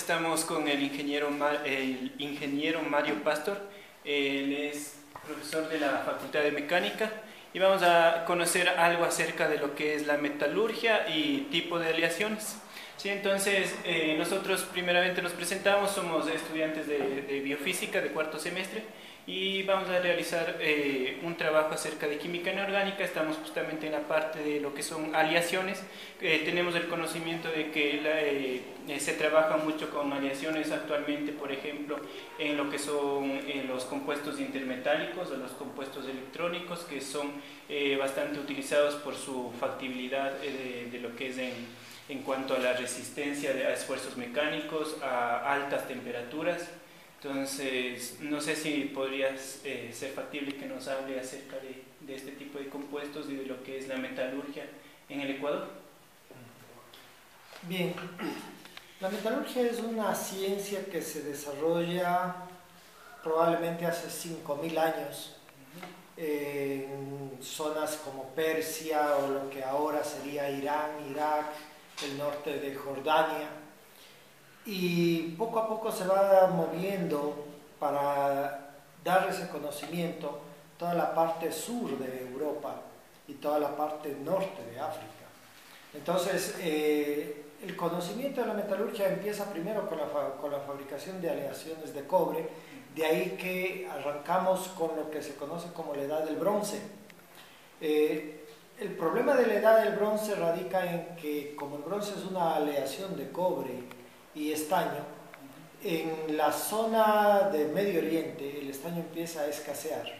Estamos con el ingeniero Mario Pastor. Él es profesor de la Facultad de Mecánica y vamos a conocer algo acerca de lo que es la metalurgia y tipo de aleaciones. Sí, entonces, nosotros primeramente nos presentamos, somos estudiantes de biofísica de cuarto semestre y vamos a realizar un trabajo acerca de química inorgánica. Estamos justamente en la parte de lo que son aleaciones. Tenemos el conocimiento de que se trabaja mucho con aleaciones actualmente, por ejemplo, en lo que son los compuestos intermetálicos o los compuestos electrónicos, que son bastante utilizados por su factibilidad de lo que es en cuanto a la resistencia a esfuerzos mecánicos, a altas temperaturas. Entonces, no sé si podrías ser factible que nos hable acerca de este tipo de compuestos y de lo que es la metalurgia en el Ecuador. Bien, la metalurgia es una ciencia que se desarrolla probablemente hace 5.000 años en zonas como Persia o lo que ahora sería Irán, Irak, el norte de Jordania, y poco a poco se va moviendo para dar ese conocimiento toda la parte sur de Europa y toda la parte norte de África. Entonces, el conocimiento de la metalurgia empieza primero con la fabricación de aleaciones de cobre, de ahí que arrancamos con lo que se conoce como la edad del bronce. El problema de la edad del bronce radica en que, como el bronce es una aleación de cobre y estaño, en la zona de Medio Oriente el estaño empieza a escasear,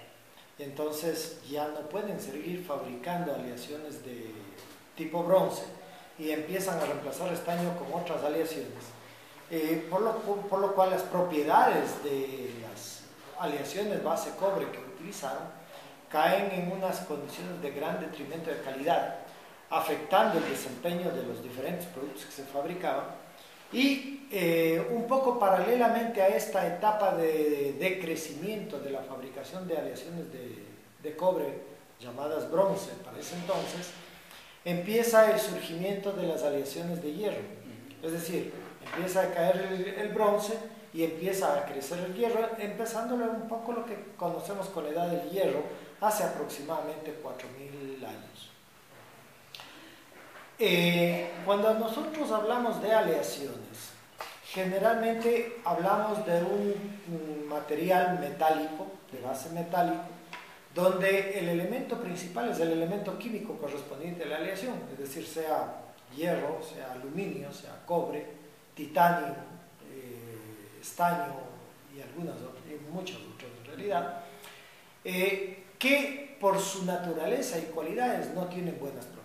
y entonces ya no pueden seguir fabricando aleaciones de tipo bronce y empiezan a reemplazar estaño con otras aleaciones, por lo cual las propiedades de las aleaciones base cobre que utilizaron caen en unas condiciones de gran detrimento de calidad, afectando el desempeño de los diferentes productos que se fabricaban. Y un poco paralelamente a esta etapa de decrecimiento de la fabricación de aleaciones de cobre, llamadas bronce para ese entonces, empieza el surgimiento de las aleaciones de hierro. Es decir, empieza a caer el bronce y empieza a crecer el hierro, empezándole un poco lo que conocemos con la edad del hierro, hace aproximadamente 4.000 años. Cuando nosotros hablamos de aleaciones, generalmente hablamos de un material metálico, de base metálico, donde el elemento principal es el elemento químico correspondiente a la aleación, es decir, sea hierro, sea aluminio, sea cobre, titanio, estaño y muchos otros en realidad, que por su naturaleza y cualidades no tienen buenas propiedades,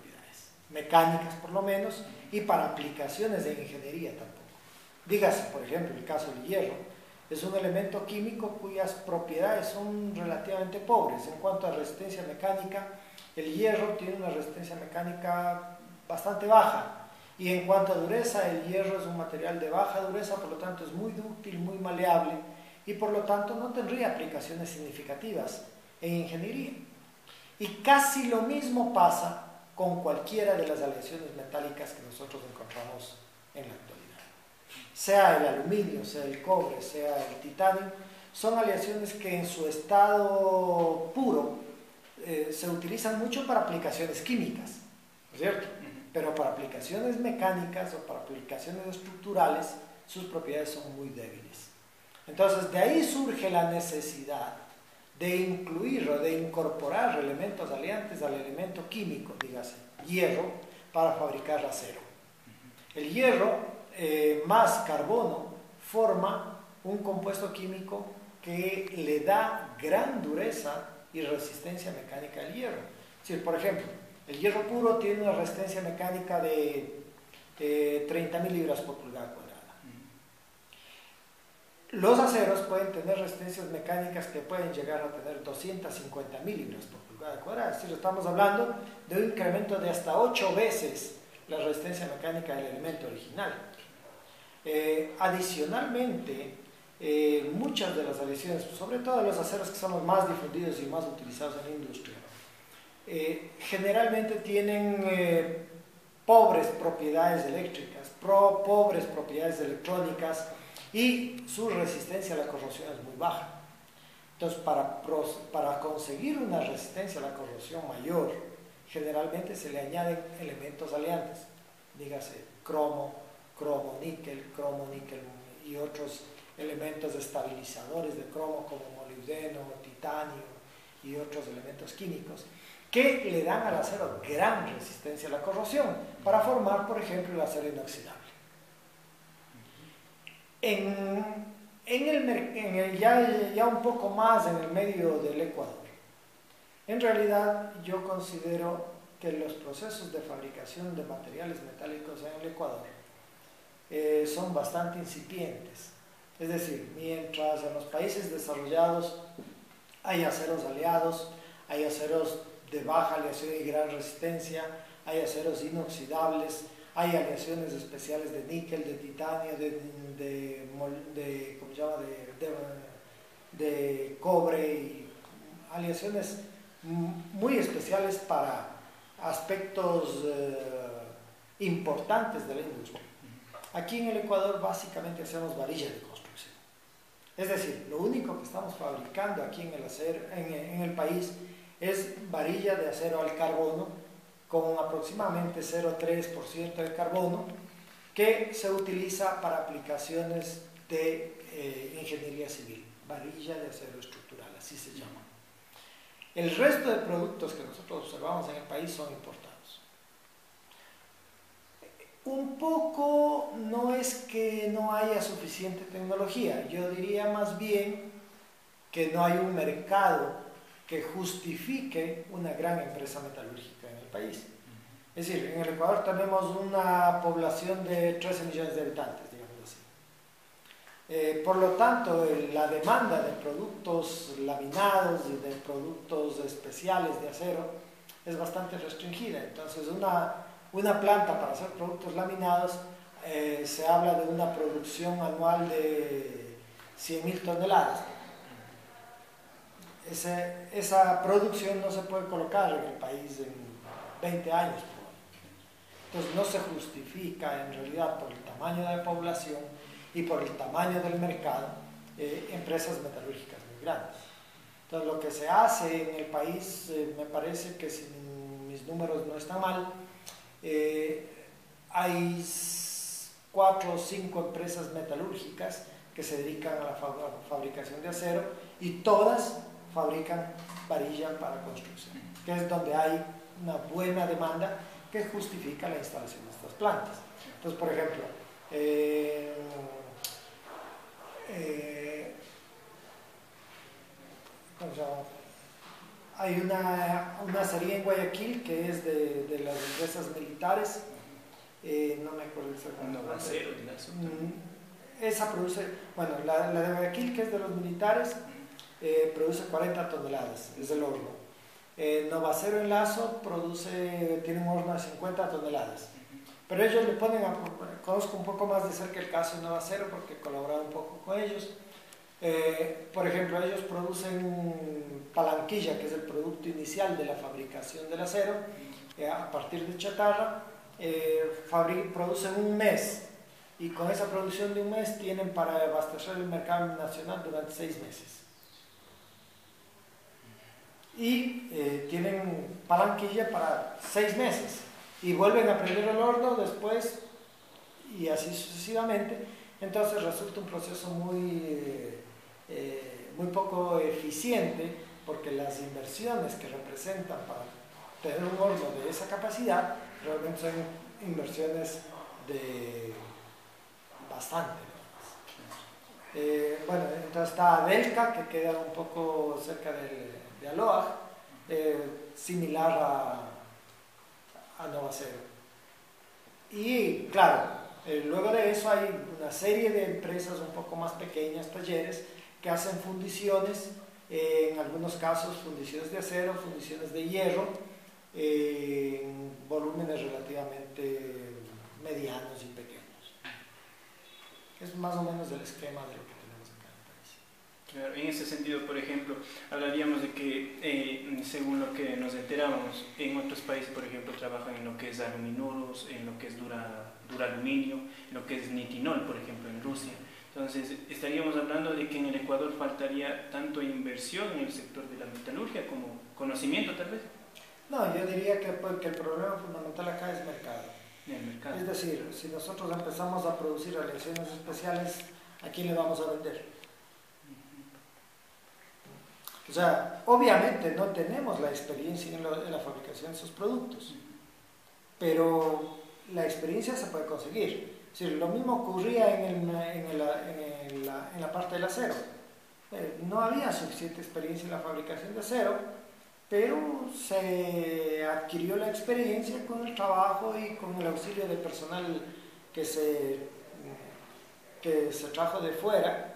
mecánicas por lo menos, y para aplicaciones de ingeniería tampoco. Dígase, por ejemplo, el caso del hierro, es un elemento químico cuyas propiedades son relativamente pobres. En cuanto a resistencia mecánica, el hierro tiene una resistencia mecánica bastante baja, y en cuanto a dureza, el hierro es un material de baja dureza, por lo tanto es muy dúctil, muy maleable, y por lo tanto no tendría aplicaciones significativas en ingeniería. Y casi lo mismo pasa con cualquiera de las aleaciones metálicas que nosotros encontramos en la actualidad. Sea el aluminio, sea el cobre, sea el titanio, son aleaciones que en su estado puro se utilizan mucho para aplicaciones químicas, ¿no es cierto? Pero para aplicaciones mecánicas o para aplicaciones estructurales, sus propiedades son muy débiles. Entonces, de ahí surge la necesidad de incluir o de incorporar elementos aliantes al elemento químico, dígase, hierro, para fabricar acero. El hierro más carbono forma un compuesto químico que le da gran dureza y resistencia mecánica al hierro. Es decir, por ejemplo, el hierro puro tiene una resistencia mecánica de 30.000 libras por pulgada cuadrada. Los aceros pueden tener resistencias mecánicas que pueden llegar a tener 250.000 libras por pulgada cuadrada. Es decir, estamos hablando de un incremento de hasta 8 veces la resistencia mecánica del elemento original. Adicionalmente, muchas de las aleaciones, sobre todo los aceros que son los más difundidos y más utilizados en la industria, generalmente tienen pobres propiedades eléctricas, pobres propiedades electrónicas y su resistencia a la corrosión es muy baja. Entonces, para conseguir una resistencia a la corrosión mayor, generalmente se le añaden elementos aliantes, dígase cromo, níquel y otros elementos estabilizadores de cromo como molibdeno, titanio y otros elementos químicos que le dan al acero gran resistencia a la corrosión para formar, por ejemplo, el acero inoxidable. Ya un poco más en el medio del Ecuador, en realidad yo considero que los procesos de fabricación de materiales metálicos en el Ecuador son bastante incipientes. Es decir, mientras en los países desarrollados hay aceros aliados, hay aceros de baja aleación y gran resistencia, hay aceros inoxidables, hay aleaciones especiales de níquel, de titanio, de cobre, y aleaciones muy especiales para aspectos importantes de la industria. Aquí en el Ecuador básicamente hacemos varillas de construcción. Es decir, lo único que estamos fabricando aquí en el país es varilla de acero al carbono con aproximadamente 0,3% de carbono que se utiliza para aplicaciones de ingeniería civil. Varilla de acero estructural, así se llama. El resto de productos que nosotros observamos en el país son importados. Un poco no es que no haya suficiente tecnología, yo diría más bien que no hay un mercado que justifique una gran empresa metalúrgica en el país. Es decir, en el Ecuador tenemos una población de 13 millones de habitantes, digamos así. Por lo tanto, la demanda de productos laminados y de productos especiales de acero es bastante restringida. Entonces, una planta para hacer productos laminados se habla de una producción anual de 100.000 toneladas. Esa producción no se puede colocar en el país en 20 años. Entonces no se justifica en realidad por el tamaño de la población y por el tamaño del mercado empresas metalúrgicas muy grandes. Entonces lo que se hace en el país, me parece que si mis números no están mal, hay 4 o 5 empresas metalúrgicas que se dedican a la fabricación de acero y todas fabrican varilla para construcción, que es donde hay una buena demanda que justifica la instalación de estas plantas. Entonces, por ejemplo, hay una serie en Guayaquil que es de las empresas militares, no me acuerdo exactamente. Novacero, esa produce, bueno, la de Guayaquil, que es de los militares, produce 40 toneladas, es el horno. Novacero en Lazo tiene un horno de 50 toneladas. Pero ellos le ponen, conozco un poco más de cerca el caso de Novacero porque he colaborado un poco con ellos. Por ejemplo, ellos producen palanquilla, que es el producto inicial de la fabricación del acero, a partir de chatarra. Producen un mes y con esa producción de un mes tienen para abastecer el mercado nacional durante 6 meses. Y tienen palanquilla para 6 meses y vuelven a prender el horno después y así sucesivamente. Entonces resulta un proceso muy poco eficiente porque las inversiones que representan para tener un horno de esa capacidad realmente son inversiones de bastante. Bueno, entonces está Adelca, que queda un poco cerca de Aloha, similar a Novacero. Y claro, luego de eso hay una serie de empresas un poco más pequeñas, talleres, que hacen fundiciones, en algunos casos fundiciones de acero, fundiciones de hierro, en volúmenes relativamente medianos y pequeños. Es más o menos el esquema de lo que tenemos acá en el país. Claro, en ese sentido, por ejemplo, hablaríamos de que, según lo que nos enteramos, en otros países, por ejemplo, trabajan en lo que es aluminuros, en lo que es duraluminio, en lo que es nitinol, por ejemplo, en Rusia. Entonces, estaríamos hablando de que en el Ecuador faltaría tanto inversión en el sector de la metalurgia como conocimiento, tal vez. No, yo diría que el problema fundamental acá es mercado. El mercado. Es decir, si nosotros empezamos a producir aleaciones especiales, ¿a quién le vamos a vender? O sea, obviamente no tenemos la experiencia en la fabricación de esos productos, pero la experiencia se puede conseguir. Es decir, lo mismo ocurría en la parte del acero. No había suficiente experiencia en la fabricación de acero, pero se adquirió la experiencia con el trabajo y con el auxilio de personal que se trajo de fuera.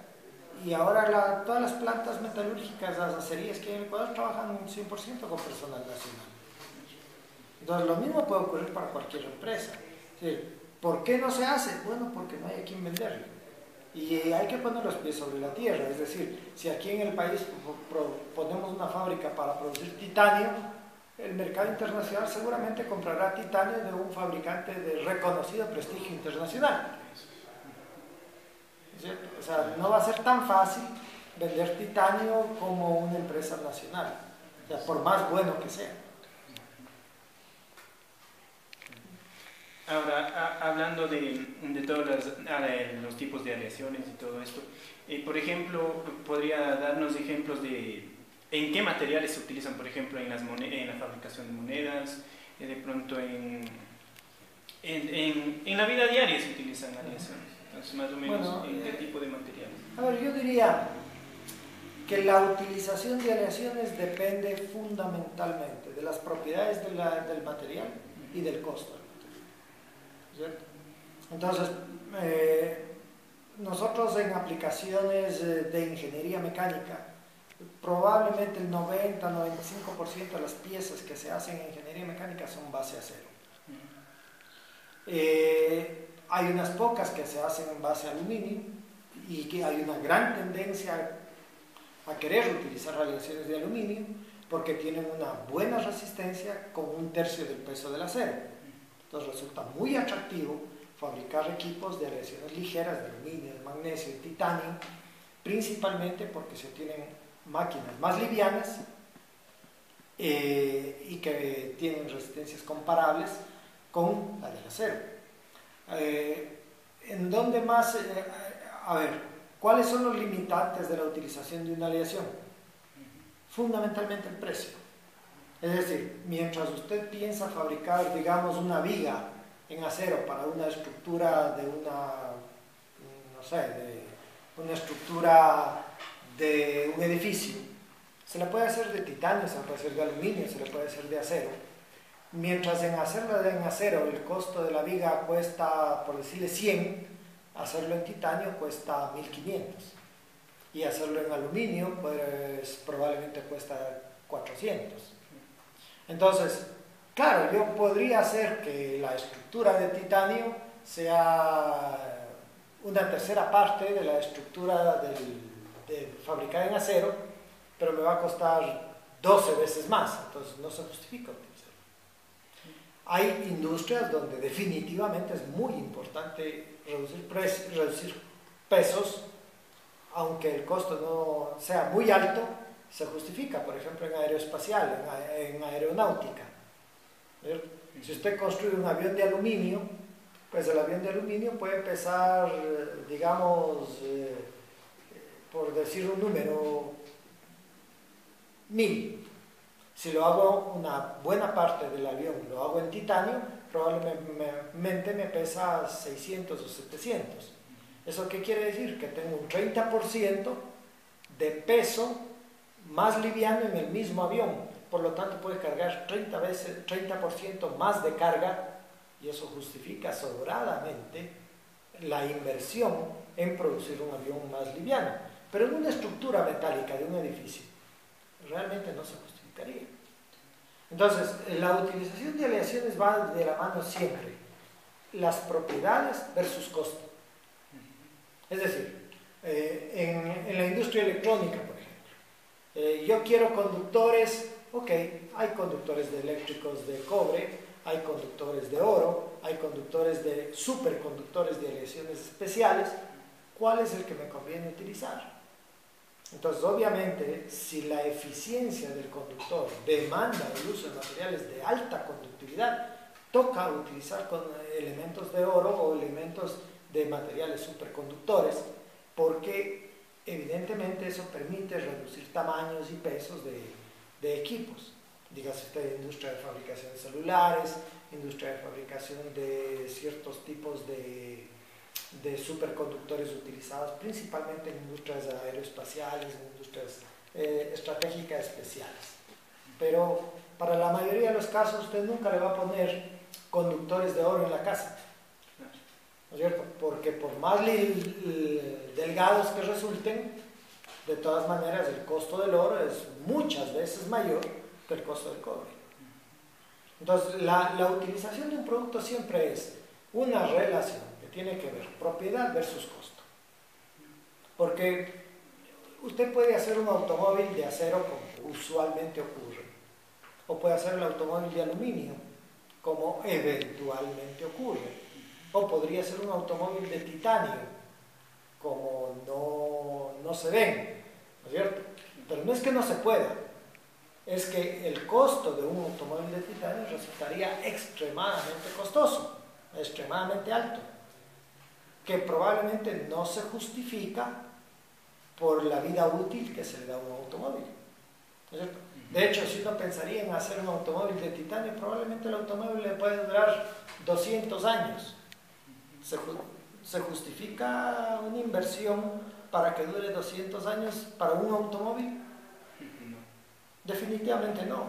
Y ahora todas las plantas metalúrgicas, las acerías que hay en Ecuador trabajan 100% con personal nacional. Entonces lo mismo puede ocurrir para cualquier empresa. ¿Sí? ¿Por qué no se hace? Bueno, porque no hay a quien venderlo. Y hay que poner los pies sobre la tierra. Es decir, si aquí en el país ponemos una fábrica para producir titanio, el mercado internacional seguramente comprará titanio de un fabricante de reconocido prestigio internacional. ¿Cierto? O sea, no va a ser tan fácil vender titanio como una empresa nacional, o sea, por más bueno que sea. Ahora, hablando de todos los tipos de aleaciones y todo esto, por ejemplo, ¿podría darnos ejemplos de en qué materiales se utilizan, por ejemplo, en la fabricación de monedas, de pronto en la vida diaria se utilizan aleaciones? Entonces, más o menos, ¿en qué tipo de materiales? A ver, yo diría que la utilización de aleaciones depende fundamentalmente de las propiedades del material y del costo del material, ¿cierto? Entonces, nosotros en aplicaciones de ingeniería mecánica, probablemente el 90-95% de las piezas que se hacen en ingeniería mecánica son base acero. Hay unas pocas que se hacen en base a aluminio y que hay una gran tendencia a querer utilizar aleaciones de aluminio porque tienen una buena resistencia con 1/3 del peso del acero. Entonces resulta muy atractivo fabricar equipos de aleaciones ligeras de aluminio, de magnesio, de titanio, principalmente porque se tienen máquinas más livianas y que tienen resistencias comparables con la del acero. ¿En dónde más? A ver, ¿cuáles son los limitantes de la utilización de una aleación? Fundamentalmente el precio. Es decir, mientras usted piensa fabricar, digamos, una viga en acero para una estructura de una estructura de un edificio, se le puede hacer de titanio, se le puede hacer de aluminio, se le puede hacer de acero. Mientras en hacerlo en acero el costo de la viga cuesta, por decirle 100, hacerlo en titanio cuesta 1500. Y hacerlo en aluminio, pues probablemente cuesta 400. Entonces, claro, yo podría hacer que la estructura de titanio sea una tercera parte de la estructura de fabricada en acero, pero me va a costar 12 veces más, entonces no se justifica. Hay industrias donde definitivamente es muy importante reducir pesos, aunque el costo no sea muy alto, se justifica, por ejemplo, en aeroespacial, en aeronáutica. ¿Cierto? Si usted construye un avión de aluminio, pues el avión de aluminio puede pesar, digamos, por decir un número, 1000. Si lo hago una buena parte del avión, lo hago en titanio, probablemente me pesa 600 o 700. ¿Eso qué quiere decir? Que tengo un 30% de peso más liviano en el mismo avión. Por lo tanto, puede cargar 30% más de carga y eso justifica sobradamente la inversión en producir un avión más liviano. Pero en una estructura metálica de un edificio, realmente no se justificaría. Entonces, la utilización de aleaciones va de la mano siempre. Las propiedades versus costo. Es decir, En la industria electrónica, por ejemplo. Yo quiero conductores, ok, hay conductores de eléctricos de cobre, hay conductores de oro, hay conductores de superconductores de aleaciones especiales. ¿Cuál es el que me conviene utilizar? Entonces, obviamente, si la eficiencia del conductor demanda el uso de materiales de alta conductividad, toca utilizar con elementos de oro o elementos de materiales superconductores, porque evidentemente eso permite reducir tamaños y pesos de equipos. Dígase usted, industria de fabricación de celulares, industria de fabricación de ciertos tipos de superconductores utilizados principalmente en industrias aeroespaciales, en industrias estratégicas especiales. Pero para la mayoría de los casos usted nunca le va a poner conductores de oro en la casa, ¿no es cierto? Porque por más delgados que resulten, de todas maneras el costo del oro es muchas veces mayor que el costo del cobre. Entonces la utilización de un producto siempre es una relación que tiene que ver propiedad versus costo. Porque usted puede hacer un automóvil de acero como usualmente ocurre, o puede hacer el automóvil de aluminio como eventualmente ocurre, o podría ser un automóvil de titanio como no se ven, ¿no es cierto? Pero no es que no se pueda, es que el costo de un automóvil de titanio resultaría extremadamente costoso, extremadamente alto, que probablemente no se justifica por la vida útil que se le da a un automóvil, ¿no es cierto? De hecho, si uno pensaría en hacer un automóvil de titanio, probablemente el automóvil le puede durar 200 años. ¿Se justifica una inversión para que dure 200 años para un automóvil? No. Definitivamente no.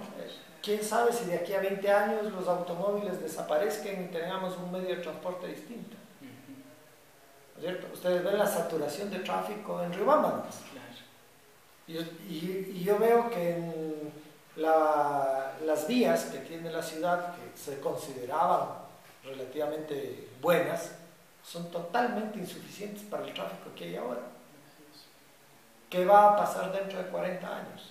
¿Quién sabe si de aquí a 20 años los automóviles desaparezcan y tengamos un medio de transporte distinto? ¿No es cierto? Ustedes ven la saturación de tráfico en Riobamba. Y yo veo que en las vías que tiene la ciudad, que se consideraban relativamente buenas, son totalmente insuficientes para el tráfico que hay ahora. ¿Qué va a pasar dentro de 40 años?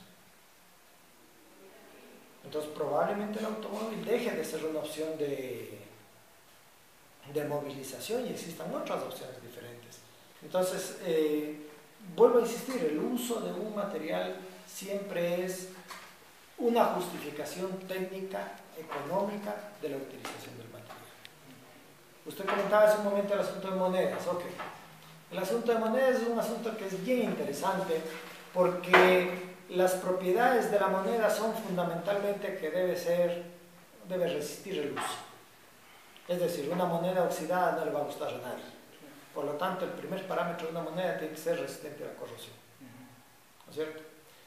Entonces probablemente el automóvil deje de ser una opción de movilización y existan otras opciones diferentes. Entonces, vuelvo a insistir, el uso de un material siempre es una justificación técnica, económica de la utilización del material. Usted comentaba hace un momento el asunto de monedas. Ok, el asunto de monedas es un asunto que es bien interesante porque las propiedades de la moneda son fundamentalmente que debe resistir el uso. Es decir, una moneda oxidada no le va a gustar a nadie. Por lo tanto, el primer parámetro de una moneda tiene que ser resistente a la corrosión. ¿No es cierto?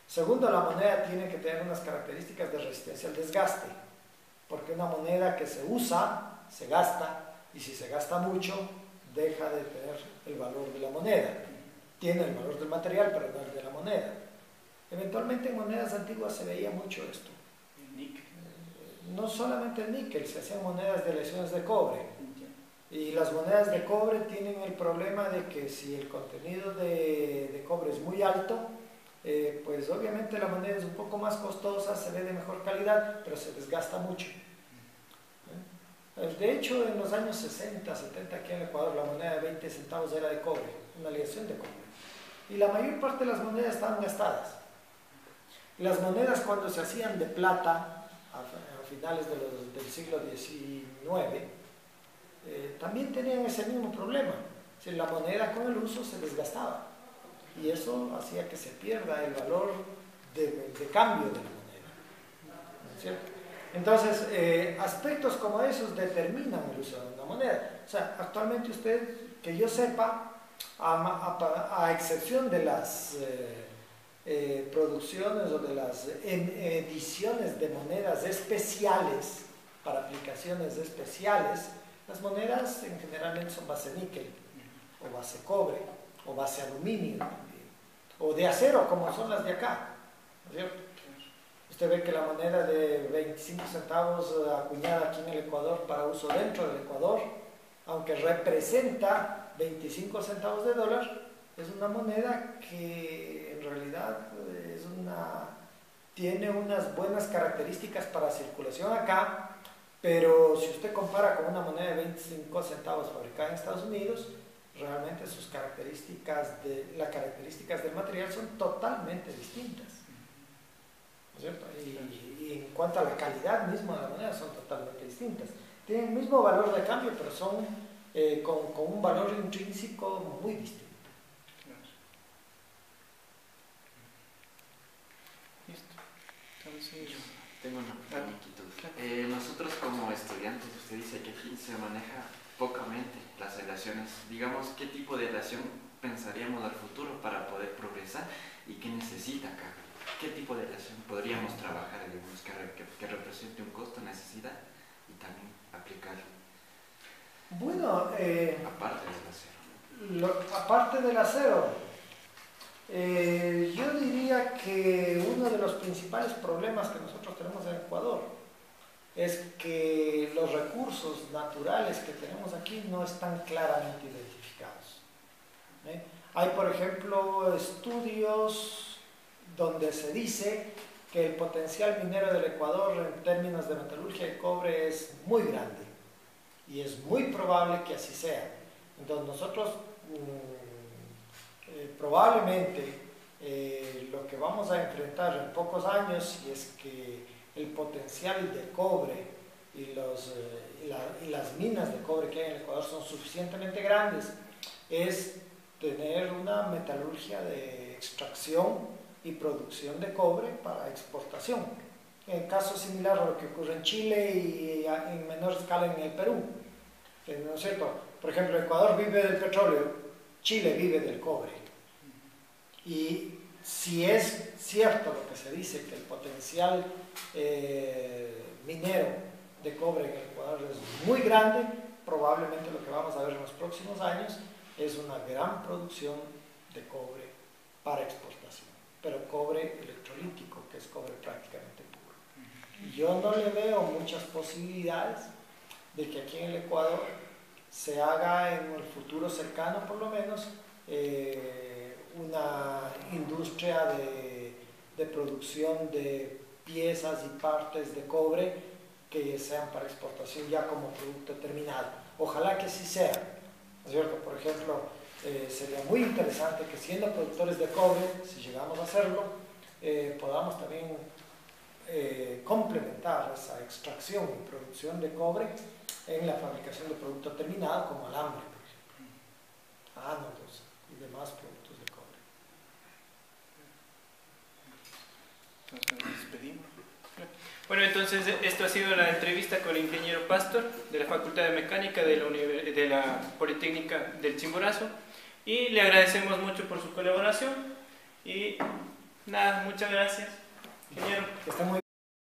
Segundo, la moneda tiene que tener unas características de resistencia al desgaste, porque una moneda que se usa, se gasta, y si se gasta mucho, deja de tener el valor de la moneda. Tiene el valor del material, pero no el de la moneda. Eventualmente en monedas antiguas se veía mucho esto. No solamente el níquel, se hacían monedas de aleaciones de cobre. Y las monedas de cobre tienen el problema de que si el contenido de cobre es muy alto, pues obviamente la moneda es un poco más costosa, se ve de mejor calidad, pero se desgasta mucho. De hecho, en los años 60, 70 aquí en Ecuador, la moneda de 20 centavos era de cobre, una aleación de cobre. Y la mayor parte de las monedas estaban gastadas. Las monedas cuando se hacían de plata, a finales del siglo XIX, también tenían ese mismo problema. Si la moneda con el uso se desgastaba y eso hacía que se pierda el valor de cambio de la moneda, ¿no es cierto? Entonces, aspectos como esos determinan el uso de una moneda. O sea, actualmente usted, que yo sepa, a excepción de las producciones o de las ediciones de monedas especiales para aplicaciones especiales, las monedas generalmente son base níquel, o base cobre, o base aluminio también, o de acero como son las de acá, ¿no es cierto? Usted ve que la moneda de 25 centavos acuñada aquí en el Ecuador para uso dentro del Ecuador, aunque representa 25 centavos de dólar, es una moneda que en realidad tiene unas buenas características para circulación acá, pero si usted compara con una moneda de 25 centavos fabricada en Estados Unidos, realmente sus las características del material son totalmente distintas, ¿no es cierto? Y en cuanto a la calidad misma de la moneda son totalmente distintas. Tienen el mismo valor de cambio, pero son con un valor intrínseco muy distinto. Listo. Entonces, yo tengo una pequeña inquietud. Nosotros como estudiantes, usted dice que aquí se maneja pocamente las relaciones. Digamos, ¿qué tipo de relación pensaríamos al futuro para poder progresar y qué necesita acá? ¿Qué tipo de relación podríamos trabajar, digamos, que represente un costo, necesidad y también aplicar? Bueno, aparte del acero. Aparte del acero, yo diría que uno de los principales problemas que nosotros tenemos en Ecuador es que los recursos naturales que tenemos aquí no están claramente identificados. Hay, por ejemplo, estudios donde se dice que el potencial minero del Ecuador en términos de metalurgia de cobre es muy grande y es muy probable que así sea. Entonces nosotros probablemente lo que vamos a enfrentar en pocos años, si es que el potencial de cobre y las minas de cobre que hay en el Ecuador son suficientemente grandes, es tener una metalurgia de extracción y producción de cobre para exportación. En caso similar a lo que ocurre en Chile y en menor escala en el Perú. ¿No es cierto? Por ejemplo, Ecuador vive del petróleo, Chile vive del cobre. Y si es cierto lo que se dice, que el potencial minero de cobre en el Ecuador es muy grande, probablemente lo que vamos a ver en los próximos años es una gran producción de cobre para exportación, pero cobre electrolítico, que es cobre prácticamente puro. Y yo no le veo muchas posibilidades de que aquí en el Ecuador se haga en el futuro cercano, por lo menos, una industria de producción de piezas y partes de cobre que sean para exportación ya como producto terminado. Ojalá que sí sea, ¿no es cierto? Por ejemplo, sería muy interesante que siendo productores de cobre, si llegamos a hacerlo, podamos también complementar esa extracción y producción de cobre en la fabricación de producto terminado como alambre, por ejemplo, ánodos y demás productos de cobre. Entonces nos despedimos. Bueno, entonces esto ha sido la entrevista con el ingeniero Pastor de la Facultad de Mecánica de la Politécnica del Chimborazo, y le agradecemos mucho por su colaboración y nada, muchas gracias, ingeniero. Está muy